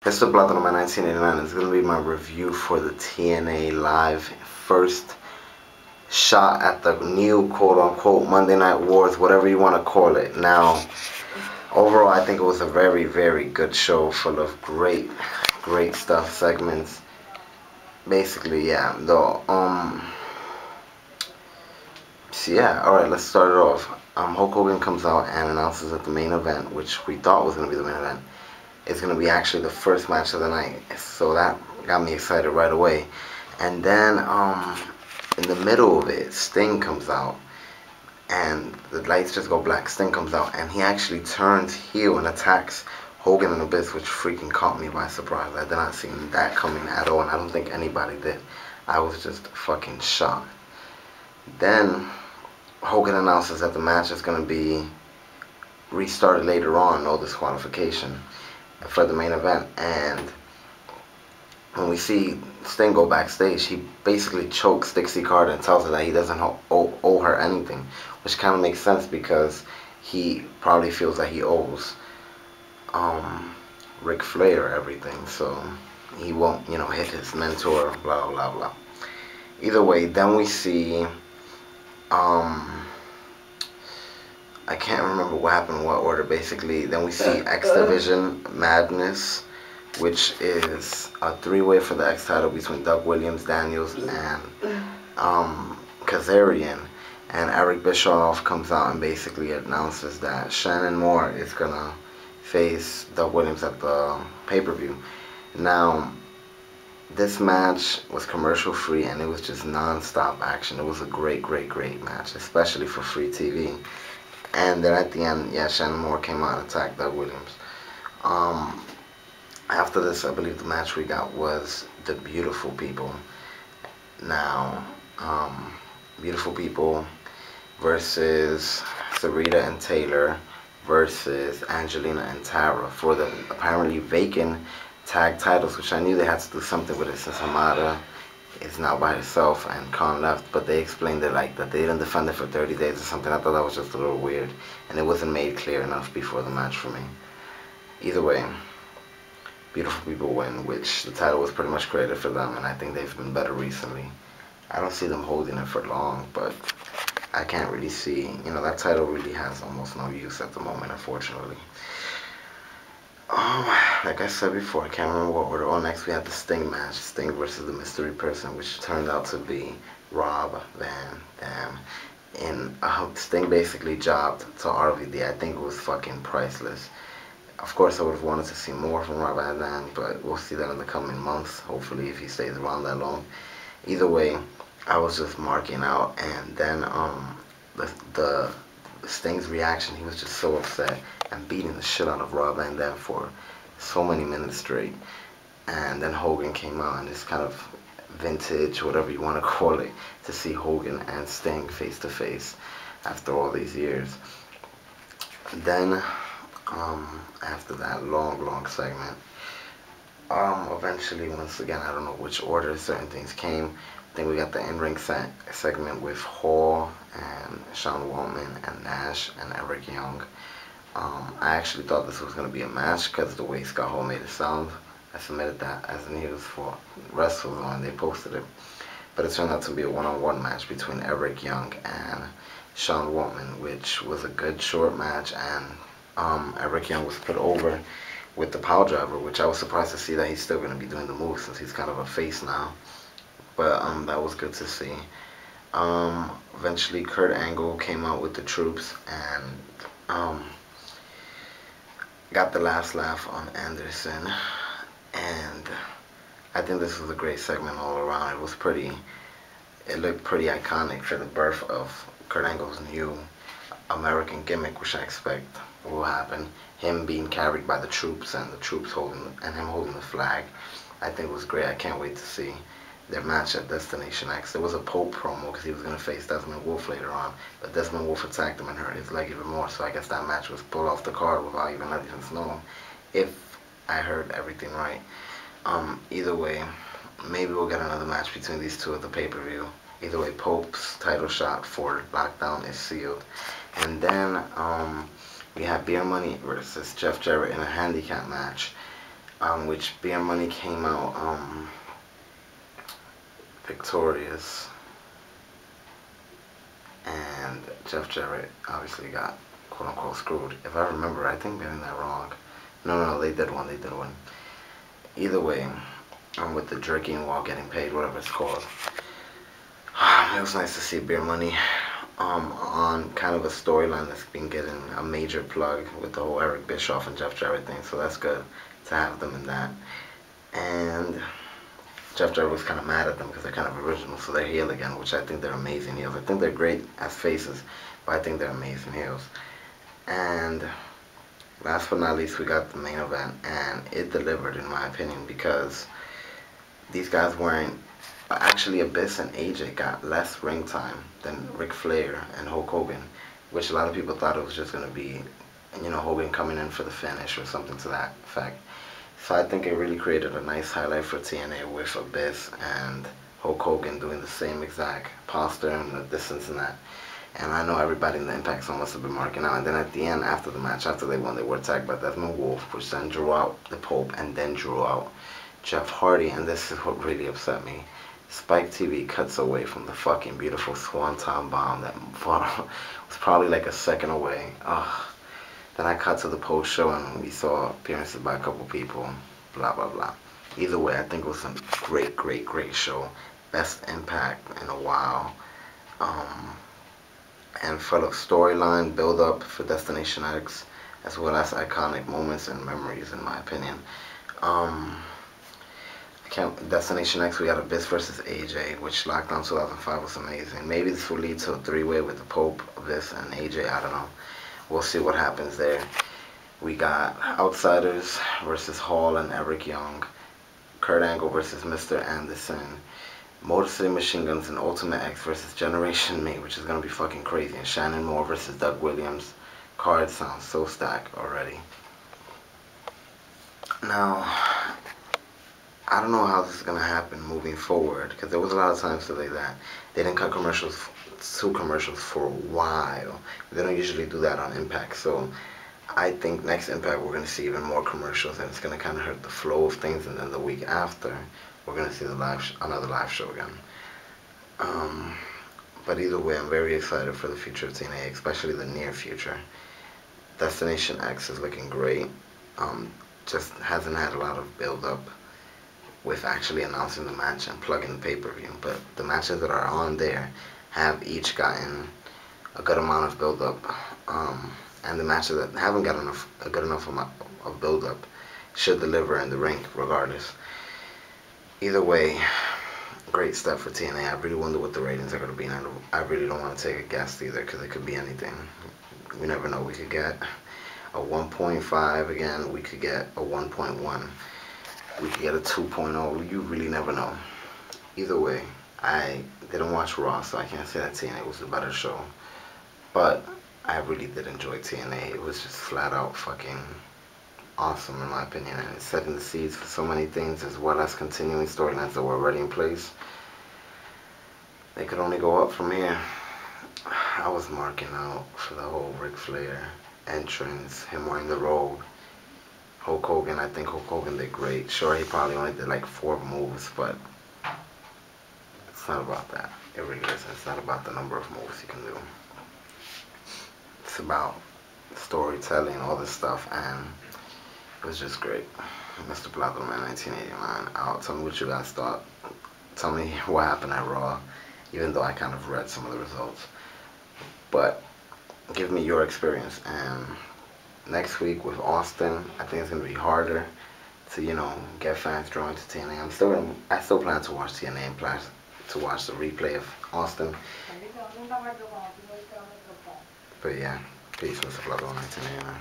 It's the Platinum at 1989. It's going to be my review for the TNA Live first shot at the new quote-unquote Monday Night Wars, whatever you want to call it. Now, overall, I think it was a very, very good show full of great stuff, segments. Basically, yeah. Though, so yeah, alright, let's start it off. Hulk Hogan comes out and announces that the main event, which we thought was going to be the main event, is going to be actually the first match of the night. So that got me excited right away. And then in the middle of it, Sting comes out and the lights just go black. Sting comes out and he actually turns heel and attacks Hogan and Abyss, which freaking caught me by surprise. I did not see that coming at all, and I don't think anybody did. I was just fucking shocked. Then Hogan announces that the match is going to be restarted later on, no disqualification, for the main event. And when we see Sting go backstage, he basically chokes Dixie Carter and tells her that he doesn't owe her anything, which kind of makes sense because he probably feels that he owes Ric Flair everything, so he won't, hit his mentor, blah blah blah. Either way, then we see I can't remember what happened in what order. Basically, then we see X Division Madness, which is a three-way for the X title between Doug Williams, Daniels, and Kazarian. And Eric Bischoff comes out and basically announces that Shannon Moore is gonna face Doug Williams at the pay-per-view. Now, this match was commercial free and it was just non-stop action. It was a great match, especially for free TV. And then at the end, yeah, Shannon Moore came out and attacked Doug Williams. After this, I believe the match we got was the Beautiful People. Now, Beautiful People versus Sarita and Taylor versus Angelina and Tara for the apparently vacant tag titles, which I knew they had to do something with it since Hamada is now by herself and Khan left, but they explained it like that they didn't defend it for 30 days or something. I thought that was just a little weird, and it wasn't made clear enough before the match for me. Either way, Beautiful People win, which the title was pretty much created for them, and I think they've been better recently. I don't see them holding it for long, but I can't really see, that title really has almost no use at the moment, unfortunately. Like I said before, I can't remember what order. Next we had the Sting match, Sting versus the Mystery Person, which turned out to be Rob Van Dam. And Sting basically jobbed to RVD. I think it was fucking priceless. Of course, I would have wanted to see more from Rob Van Dam, but we'll see that in the coming months, hopefully, if he stays around that long. Either way, I was just marking out, and then the Sting's reaction, he was just so upset and beating the shit out of Rob Van Dam for so many minutes straight. And then Hogan came out, and it's kind of vintage, whatever you want to call it, to see Hogan and Sting face to face after all these years. Then after that long segment, eventually, once again, I don't know which order certain things came. I think we got the in-ring segment with Hall and Sean Walman and Nash and Eric Young. I actually thought this was going to be a match because the way Scott Hall made it sound. I submitted that as news for WrestleZone and they posted it. But it turned out to be a one-on-one match between Eric Young and Sean Walman, which was a good short match, and Eric Young was put over with the power driver, which I was surprised to see that he's still going to be doing the move since he's kind of a face now. But that was good to see. Eventually Kurt Angle came out with the troops and got the last laugh on Anderson, and I think this was a great segment all around. It looked pretty iconic for the birth of Kurt Angle's new American gimmick, which I expect will happen. Him being carried by the troops and the troops him holding the flag. I think it was great. I can't wait to see their match at Destination X. There was a Pope promo because he was going to face Desmond Wolfe later on, but Desmond Wolfe attacked him and hurt his leg even more, so I guess that match was pulled off the card without even letting us know, if I heard everything right. Either way, maybe we'll get another match between these two at the pay-per-view. Either way, Pope's title shot for Lockdown is sealed. And then we have Beer Money versus Jeff Jarrett in a handicap match. which Beer Money came out victorious, and Jeff Jarrett obviously got quote unquote screwed. If I remember, I think they're in that wrong. No, they did one. They did one. Either way, I'm with the jerking while getting paid, whatever it's called. It was nice to see Beer Money on kind of a storyline that's been getting a major plug with the whole Eric Bischoff and Jeff Jarrett thing, so that's good to have them in that. And Jeff Jarrett was kind of mad at them because they're kind of original, so they're heel again, which I think they're amazing heels. I think they're great as faces, but I think they're amazing heels. And last but not least, we got the main event, and it delivered in my opinion because these guys weren't. Actually, Abyss and AJ got less ring time than Ric Flair and Hulk Hogan, which a lot of people thought it was just going to be, Hogan coming in for the finish or something to that effect. So I think it really created a nice highlight for TNA with Abyss and Hulk Hogan doing the same exact posture and the distance and that. And I know everybody in the Impact Zone must have been marking out. And then at the end, after the match, after they won, they were attacked by Desmond Wolfe, which then drew out the Pope and then drew out Jeff Hardy. And this is what really upset me. Spike TV cuts away from the fucking beautiful Swanton bomb that was probably like a second away. Ugh. Then I cut to the post show and we saw appearances by a couple people. Blah, blah, blah. Either way, I think it was a great, great, great show. Best Impact in a while. And full of storyline, build up for Destination X, as well as iconic moments and memories, in my opinion. Destination X, we got Abyss versus AJ, which Lockdown 2005 was amazing. Maybe this will lead to a three-way with the Pope, Abyss, and AJ. I don't know. We'll see what happens there. We got Outsiders versus Hall and Eric Young. Kurt Angle versus Mr. Anderson. Motor City Machine Guns and Ultimate X versus Generation Me, which is going to be fucking crazy. And Shannon Moore versus Doug Williams. Card sounds so stacked already. Now, I don't know how this is going to happen moving forward, because there was a lot of times today that they didn't cut two commercials for a while. They don't usually do that on Impact, so I think next Impact we're going to see even more commercials, and it's going to kind of hurt the flow of things, and then the week after we're going to see another live show again. But either way, I'm very excited for the future of TNA, especially the near future. Destination X is looking great. Just hasn't had a lot of build-up with actually announcing the match and plugging the pay-per-view, but the matches that are on there have each gotten a good amount of build-up, and the matches that haven't got a good enough amount of build-up should deliver in the ring regardless. Either way, great step for TNA. I really wonder what the ratings are going to be, and I really don't want to take a guess either, because it could be anything. We never know. We could get a 1.5 again, we could get a 1.1. We could get a 2.0. You really never know. Either way, I didn't watch Raw, so I can't say that TNA was a better show. But I really did enjoy TNA. It was just flat out fucking awesome in my opinion. And it's setting the seeds for so many things, as well as continuing storylines that were already in place. They could only go up from here. I was marking out for the whole Ric Flair entrance, him wearing the robe. Hulk Hogan, I think Hulk Hogan did great. Sure, he probably only did like 4 moves, but it's not about that. It really isn't. It's not about the number of moves you can do. It's about storytelling, all this stuff, and it was just great. Mr. Platinum-Man 1989 out. Tell me what you guys thought. Tell me what happened at Raw, even though I kind of read some of the results. But give me your experience. And next week with Austin, I think it's going to be harder to, get fans drawn to TNA. I still plan to watch TNA and plan to watch the replay of Austin. But yeah, peace, Mr. Platinum-Man 1989.